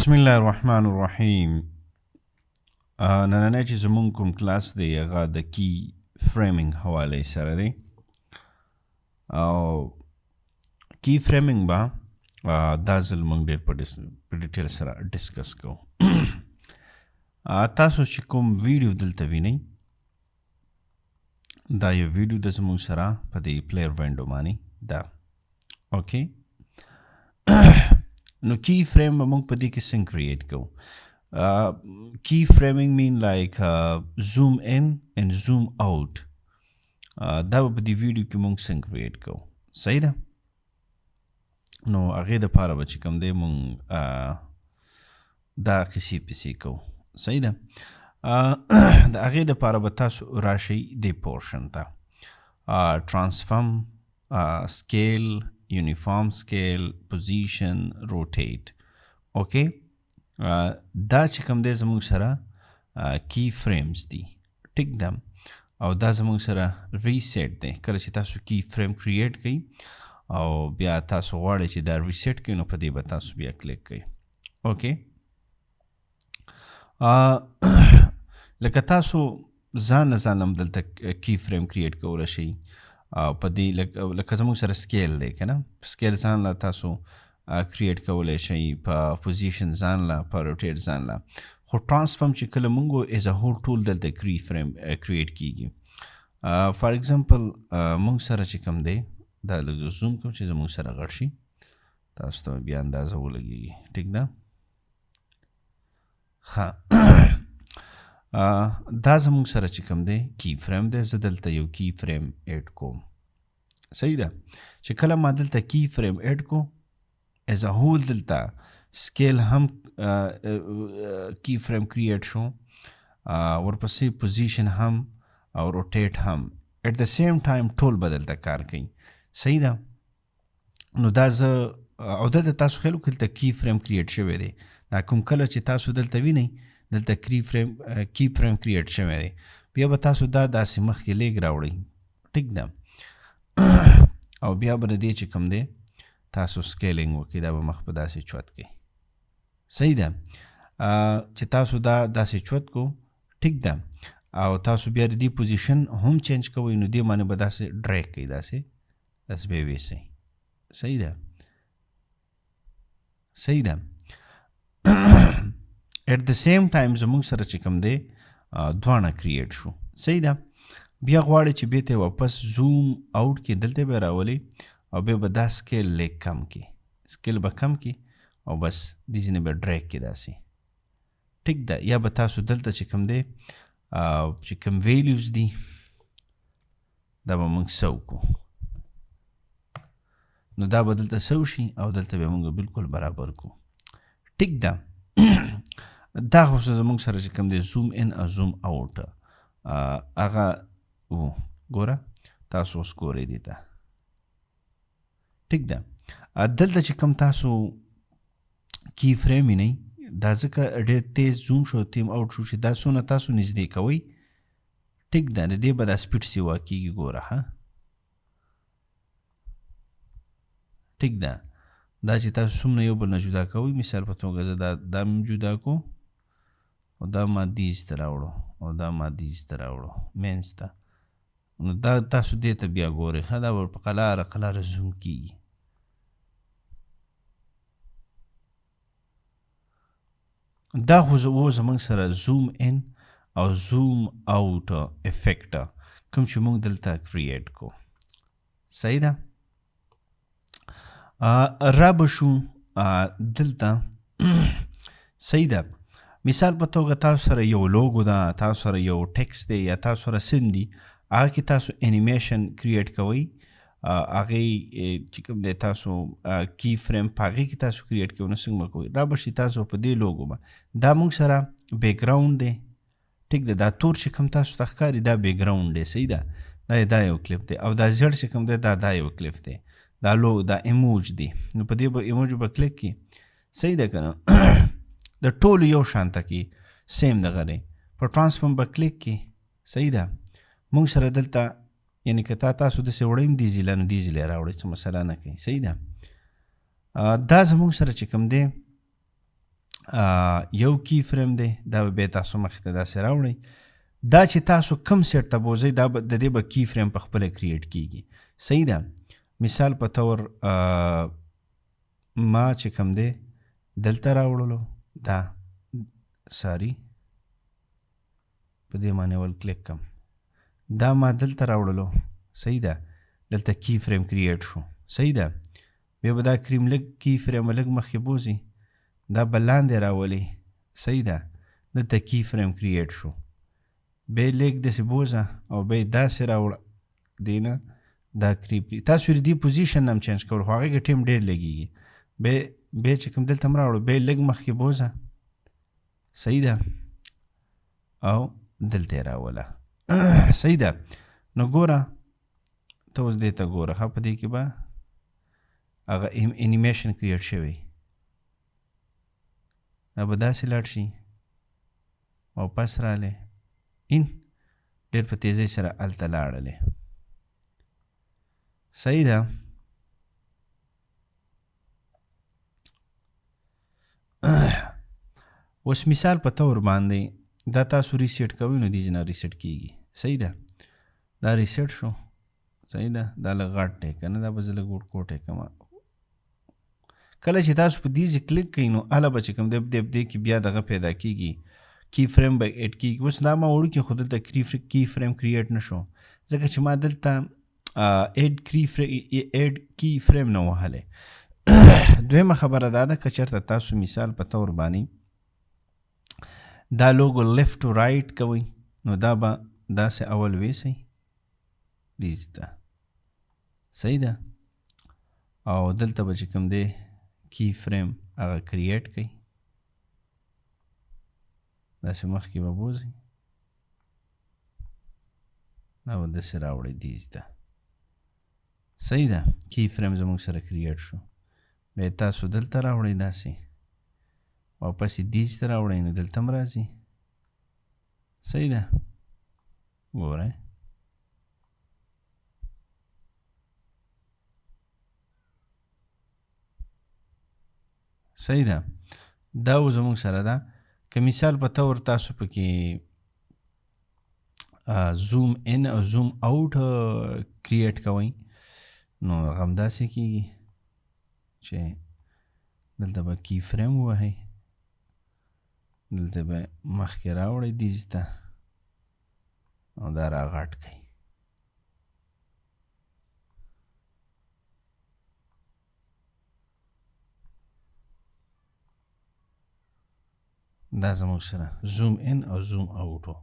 بسم الله الرحمن الرحیم. نننی چې زمونږ کوم کلاس دی هغه د کی فریمینګ حواله سره دی او کی فریمینګ با دا ځل موږ ډېر په ډیټیل سره ډسکس کوو. تاسو چې کوم ویډیو دلته وینئ دا یو ویډیو د زمونږ سره په دې پلیئر وینډو باندې ده. اوکې نو کی فریم به موږ په دې کې څنګه کریټ کوو. کی فریمینګ مین لایک زوم ان and زوم آوټ. دا به په دې ویډیو کې موږ څنګه کریټ کوو. صحیح ده. نو هغې دپاره به چې کوم دی موږ دا قصې پسې کوو. صحیح ده. د هغې دپاره به تاسو راشئ دې پورشن ته ټرانسفارم سکیل یونیفارم سکیل پوزیشن روټیټ. اوکې دا چې کوم دی زموږ سره کی فریمز دي. ټیک ده. او دا زموږ سره ریسیټ دی. کله چې تاسو کی فریم کریټ کوئ او بیا تاسو غواړئ چې دا ریسیټ کوئ نو په دې به تاسو بیا کلیک کوئ. اوکې لکه تاسو ځان له ځان هم دلته کی فریم کریټ کولی شئ په دې لکه زموږ سره سکیل دی که نه. سکیل ځان له تاسو کریټ کولی شئ، په پوزیشن ځان له، په روټیټ ځان له. خو ټرانسفارم چې کله موږ ایز ا هول ټول دلته کی فریم کریټ کیږي. فار ایگزامپل موږ سره چې کوم دی دا لږ زوم کوم چې زموږ سره غټ شي، تاسو ته بیا اندازه ولګېږي. ټیک ده. ښه دا زموږ سره چې کوم دی کی فریم دی. زه دلته یو کی فریم ایډ کوم. صحیح ده. چې کله ما دلته کی فریم ایډ کو ایز ا هول دلته سکیل هم کی فریم کریټ شو، ورپسې پوزیشن هم او روټیټ هم ایٹ د سیم ټایم ټول به دلته کار کوي. صحیح ده. نو دا زه او دلته تاسو خیال وکړئ دلته کی فریم کریټ شوی دی. دا کوم کله چې تاسو دلته وینئ دلته کی فریم کریټ شوی دی، بیا به تاسو دا داسې مخکې لیږ راوړئ. ټیک ده. او بیا به د دې چې کوم دی تاسو سکیلینګ وکړئ، دا به مخ په داسې چوت کوئ. صحیح ده. چې تاسو دا داسې چوت کو. ټیک ده. او تاسو بیا د دې پوزیشن هم چینج کوئ نو دې باندې به داسې ډریګ کوئ، داسې به ویسئ. صحیح ده. صحیح ده. ایٹ د سیم ټایم زموږ سره چې کوم دی دواړه کریټ شو. صحیح ده. بیا غواړئ چې بیا ته واپس زوم آوټ کې دلته به راولئ او بیا به دا سکیل لیک کم کې، سکیل به کم کې او بس دې ځینې به ډریګ کې داسې. ټیک ده. یا به تاسو دلته چې کوم دی چې کوم ویلیوز دي دا به موږ سو کو، نو دا به دلته سو شي او دلته به موږ بالکل برابر کو. ټیک ده. دا خو زموږ سره چې کوم دی زوم ان او زوم آوټ هغه ګوره تاسو اوس ګورئ دې ته. ټیک ده. دلته چې کوم تاسو کی فریم وینئ دا ځکه ډېر تیز زوم شو تیم آوټ شو چې دا څونه تاسو نږدې کوئ. ټیک ده. د دې به دا سپیډ سیوا کېږي. ګوره ها. ټیک ده. دا چې تاسو څومره یو بل نه جدا کوئ، مثال په توګه زه دا م جدا کو او دا ما دیز ته راوړو او دا ما دیز ته راوړو مینځ ته، نو دا تاسو دې ته بیا ګورئ. ښه دا به په قلاره زوم کېږي. دا خو زموږ سره زوم ان او زوم آوټ افیکټ کوم چې موږ دلته کریټ کو. صحیح ده. را به شو دلته. صحیح ده. مثال په توګه تاسو سره یو لوګو ده، تاسو سره یو ټیکس دی، یا تاسو سره سیم دی، هغه کې تاسو انیمیشن کریټ کوئ. هغې چې کوم دی تاسو کی فریم په هغې کې تاسو کریټ کوئ. نو څنګه به کوئ؟ را به شي تاسو په دې لوګو به دا موږ سره بیکګراوند دی. ټیک ده. دا تور چې کوم تاسو ته ښکاري دا بیکګراوند دی. صحیح ده. دا یو کلیپ دی. او دا زیړ چې کوم دی دا یو کلیپ دی. دا ایموج دی. نو په دې به ایموج به کلیک کی. صحیح ده که نه. د ټولو یو شانته کې سیم دغه دی. په ټرانسفارم به کلیک کی. صحیح ده. موږ سره دلته یعنی که تاسو داسې وړئ دې ځای له نو دې ځای له راوړئ، څه مسله نه کوي. صحیح ده. دا زموږ سره چې کوم دی یو کی فریم دی دا به بیا تاسو مخې ته داسې راوړئ. دا چې تاسو کم سیټ ته بوځئ دا د دې به کی فریم په خپله کریټ کیږي. صحیح ده. مثال په طور ما چې کوم دی دلته راوړلو دا ساری په دې باندې ول کلیک کم دا ما دلته راوړلو. صحیح ده. دلته کی فریم کریټ شو. صحیح ده. بیا به دا کریم لږ کی فریم لږ مخکې بوځي دا به لاندې راولي. صحیح ده. دلته کی فریم کریټ شو. بیا لږ داسې بوځه او بیا داسې راوړه دی نه دا کریپ. تاسو یې دې پوزیشن هم چینج کول خو هغې کې ټیم ډېر لګېږي. بیا چې کوم دلته هم راوړو بیا لږ مخکې بوځه. صحیح ده. او دلته یې راوله. صحیح ده. نو ګوره ته اوس دې ته ګوره ښه په دې کې به هغه انیمیشن کریټ شوی دا به داسې لاړ شي واپس رالی این ډېر په تیزۍ سره هلته لاړلی. صحیح ده. اوس مثال په طور باندې دا تاسو ریسیټ کوئ نو دیجې نه ریسیټ کیږي. صحیح ده. دا ریسیټ شو. صحیح ده. دا لږ غټ دی که نه دا به زه لږ ورکوټی کړم. کله چې تاسو په دیزې کلیک کوئ نو هله به چې کوم دی دې کې بیا دغه پیدا کیږي کی فریم به ایډ کیږي. اوس دا ما وړوکې خو دلته کی فریم کریټ نه شو ځکه چې ما دلته ایډ کی فریم نه وهلی. دویمه خبره دا ده که چېرته تاسو مثال په طور باندې دا لوګو لیفت ټو رایټ کوئ نو دا به داسې اول ویسئ دیز ته. صحیح ده. او دلته به چې کوم دی کی فریم هغه کریټ کوي داسې مخکې به بوځئ دا به داسې راوړئ دیز ته. صحیح ده. کی فریم زموږ سره کریټ شو. بیا تاسو دلته راوړئ داسې واپس یې دیز ته راوړئ نو دلته هم راځي. صحیح ده. ګورئ صحیح ده. دا و زموږ سره ده. که مثال په طور تاسو پکې زوم ان او زوم آوټ کریټ کوئ نو هغه هم داسې کیږي چې دلته به کی فریم ووهئ دلته به مخکې راوړئ دیز ته او دا راغټ کړئ. دا زموږ سره زوم ان او زوم آوټ و.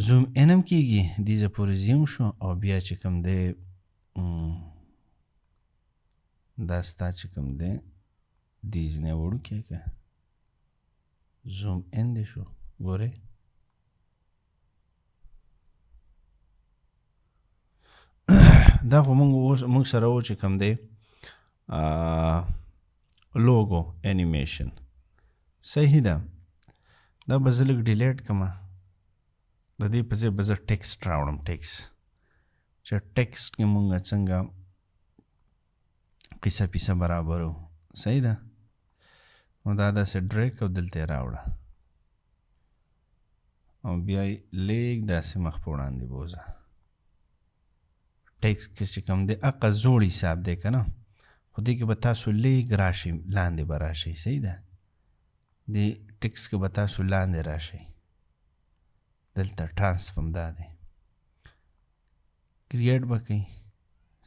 زوم ان هم کیږي دیزه پورې زیوم شو او بیا چې کوم دی دا ستا چې کوم دی دیز نه وړوکی که زوم ان دی شو. ګورئ دا خو موږ سره و چې کوم دی لوګو انیمیشن. صحیح ده. دا به زه لږ ډیلیټ کړمه د دې په ځای به زه ټیکسټ راوړم. ټیکسټ چې ټیکسټ کې مونږ څنګه قصه پیسه برابرو. صحیح ده. نو دا داسې ډریک او دلته یې راوړه او بیا یې لږ داسې مخ په وړاندې بوځه. ټیکسټ کې چې کوم دی هغه زوړ حساب دی که نه خو دې کې به تاسو لږ راشئ لاندې به راشئ. صحیح ده. دی ټیکسټ کې به تاسو لاندې راشئ دلته ټرانسفورم دا دی کریټ به کوئ.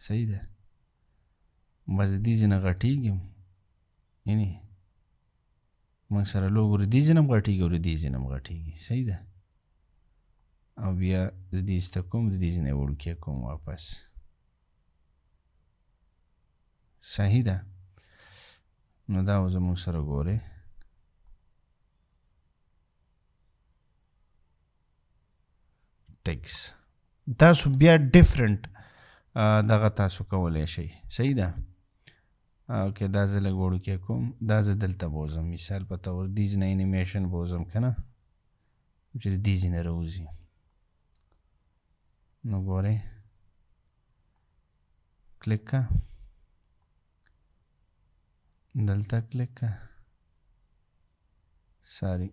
صحیح ده. بس د دې ځای نه غټېږي یعنې موږ سره لوګو د دې ځای نه هم غټېږي او د دې ځای نه هم غټېږي. صحیح ده. او بیا د دې ایسته کوم د دې ځای نه یې وړوکی کوم واپس. صحیح ده. نو دا و زموږ سره ګورئ ټیکس تاسو بیا ډیفرنٹ دغه تاسو کولی شئ. صحیح ده. اوکې دا زه لږ وړوکی کوم دا زه دلته بوځم مثال په طور دیز نه انیمیشن بوځم که نه چې د دې ځای نه راوځي. نو ګورئ کلیک که دلته کلیک که ساري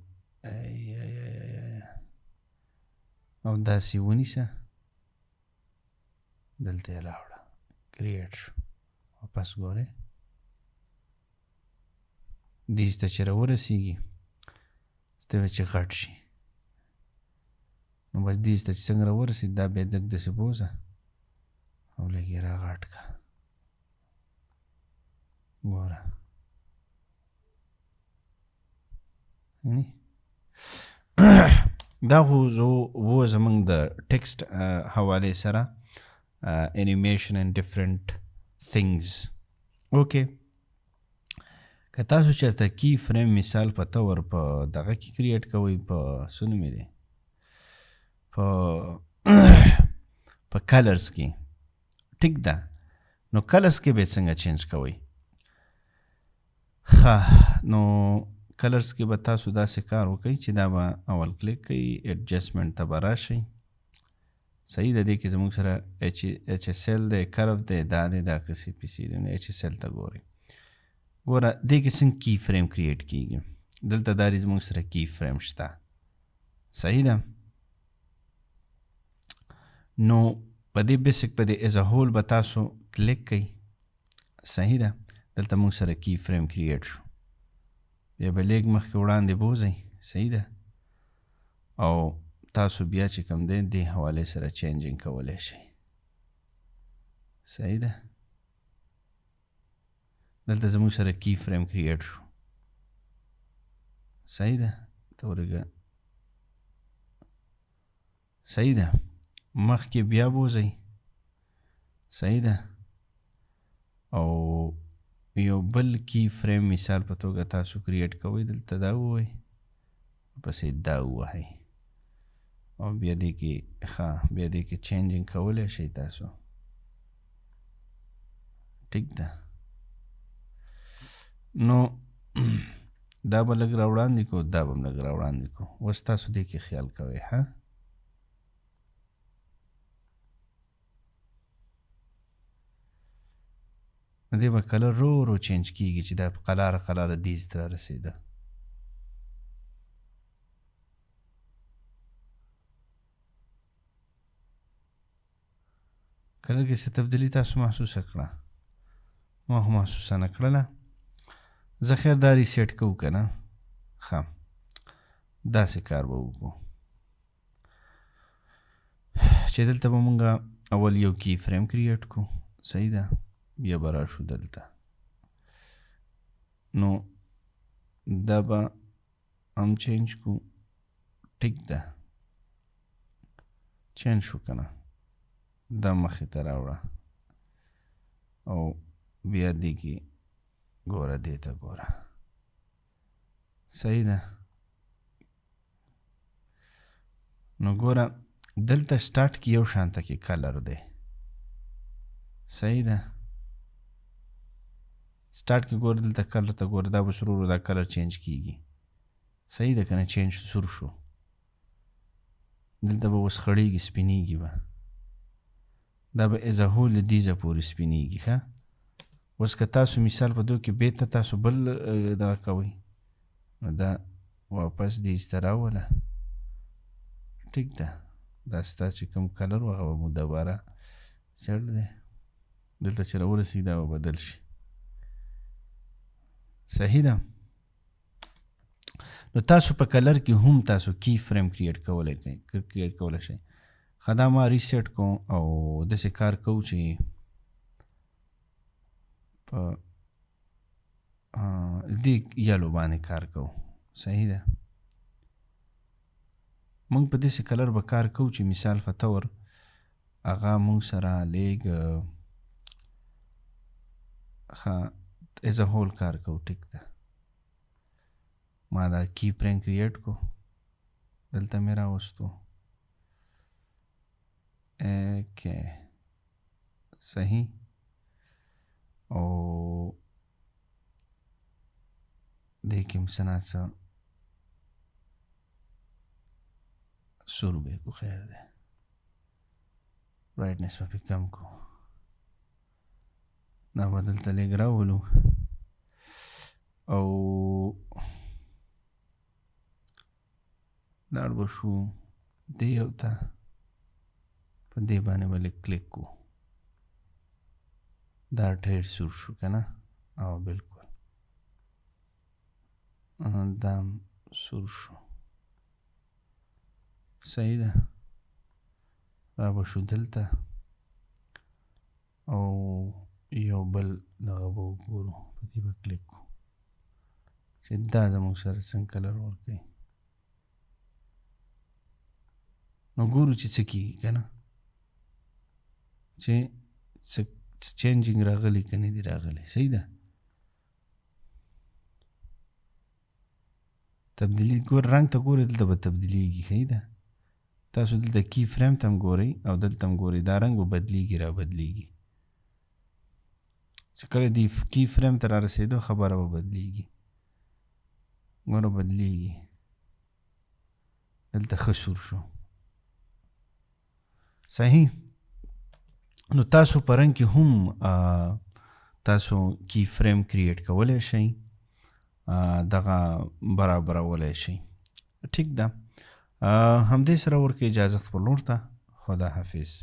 او داسې ونیسه دلته یې راوړه کریټ شو واپس ګورئ دیز ته چې راورسېږي ته به چې غټ شي نو بس دیز ته چې څنګه راورسېد دا بیا دک داسې بوځه او لږ یې راغټ که ګوره دا خو و زمونږ د ټکسټ حوالې سره انیمیشن and different things اوکې که تاسو چېرته کی فریم مثال په طور په دغه کې کریټ کوئ په څه نوم یې دی په کلرز کې ټیک ده نو کلرز کې به څنګه چینج کوئ ښه نو کلرز کې به تاسو داسې کار وکئ چې دا به اول کلیک کوئ ایډجسټمنټ ته به راشئ صحیح ده دې کې زموږ سره ایچ ایس ایل دی کرو دی دا دی دا قصې پیسې دی نو ایچ ایس ایل ته ګورئ ګوره دې کې څنګه کی فریم کریټ کیږي دلته دا زموږ سره کی فریم شته صحیح ده نو په دې بیسک په دې ایز ا هول به تاسو کلیک کوئ صحیح ده دلته موږ سره کی فریم کریټ شو بیا به لیږ مخکې وړاندې بوځئ صحیح ده او تاسو بیا چې کوم دی دې حوالې سره چینجینګ کولی شئ صحیح ده دلته زموږ سره کی فریم کریټ شو صحیح ده ته ورګه صحیح ده مخکې بیا بوځئ صحیح ده او یو بل کی فریم مثال په توګه تاسو کریټ کوئ دلته دا ووایئ پسې دا ووهئ او بیا دې کې بیا دې کې چینجینګ کولی شئ تاسو ټیک ده نو دا به لږ راوړاندې کو دا به هم لږ راوړاندې کو اوس تاسو دې کې خیال کوئ ها دې به کلر رو چینج کیږي چې دا په قلاره دیز ته رارسېده کلر کې څه تبدیلي تاسو محسوسه کړه ما خو محسوسه نه کړله زه خیر دا ریسیټ کوو که نه ښه داسې کار به وکړو چې دلته به مونږ اول یو کی فریم کریټ کو صحیح ده بیا به راشو دلته نو دا به هم چینج کو ټیک ده چینج شو که نه دا مخې ته راوړه او بیا دې کې ګوره دې ته ګوره صحیح ده نو ګوره دلته سټارټ کې یو شانته کې کلر دی صحیح ده سټارټ کې ګوره دلته کلر ته ګوره دا به سرور دا کلر چینج کیږي صحیح ده که نه چینج سور شو دلته به اوس خړېږي سپینېږي به دا به ایز ا هول دیزه پورې سپینېږي ښه اوس که تاسو مثال په دو کې بیرته تاسو بل دغه کوئ نو دا واپس دیز ته راوله ټیک ده دا ستا چې کوم کلر و هغه به مو دوباره سیټ دی دلته چې راورسېږي دا به بدل شي صحیح ده نو تاسو په کلر کې هم تاسو کی فریم کریټ کولی شئ ښه دا ما ریسیټ کوم او داسې کار کوو چې په دې یلو باندې کار کوو صحیح ده مونږ په داسې کلر به کار کوو چې مثال په طور هغه مونږ سره لیږ ښه ایز ا هول کار کوو ټیک ده ما دا کی فریم کریټ کو دلته مې راوستو اوکې صحیح او دې کې هم څه ناڅه سور به کو خیر ده برایټنس به پې کم کو دا به دلته لږ راولو او لاړ به شو دې یو ته په دې باندې به لږ کلیک کو دا ډېر سور شو که نه او بلکل دا هم سور شو صحیح ده را به شو دلته او یو بل دغه به وګورو په دې به کلیک کو چې دا زموږ سره څنګه کلر ورکوي نو ګورو چې څه کېږي که نه چې څه چینجینګ راغلی که نه دي راغلی صحیح ده تبدیلی ګور رنګ ته ګورئ دلته به تبدیلیږي صحیح ده تاسو دلته کی فریم ته هم ګورئ او دلته هم ګورئ دا رنګ به بدلیږي را بدلیږي چې کله دې کی فریم ته را رسېدو خبره به بدلیږي ګوره بدلیږي دلته ښه سور شو صحیح نو تاسو په رنګ کې هم تاسو کی فریم کریټ کولی شئ دغه برابرولی شئ ټیک ده همدې سره ورکې اجازت پر لور ته خدا حافظ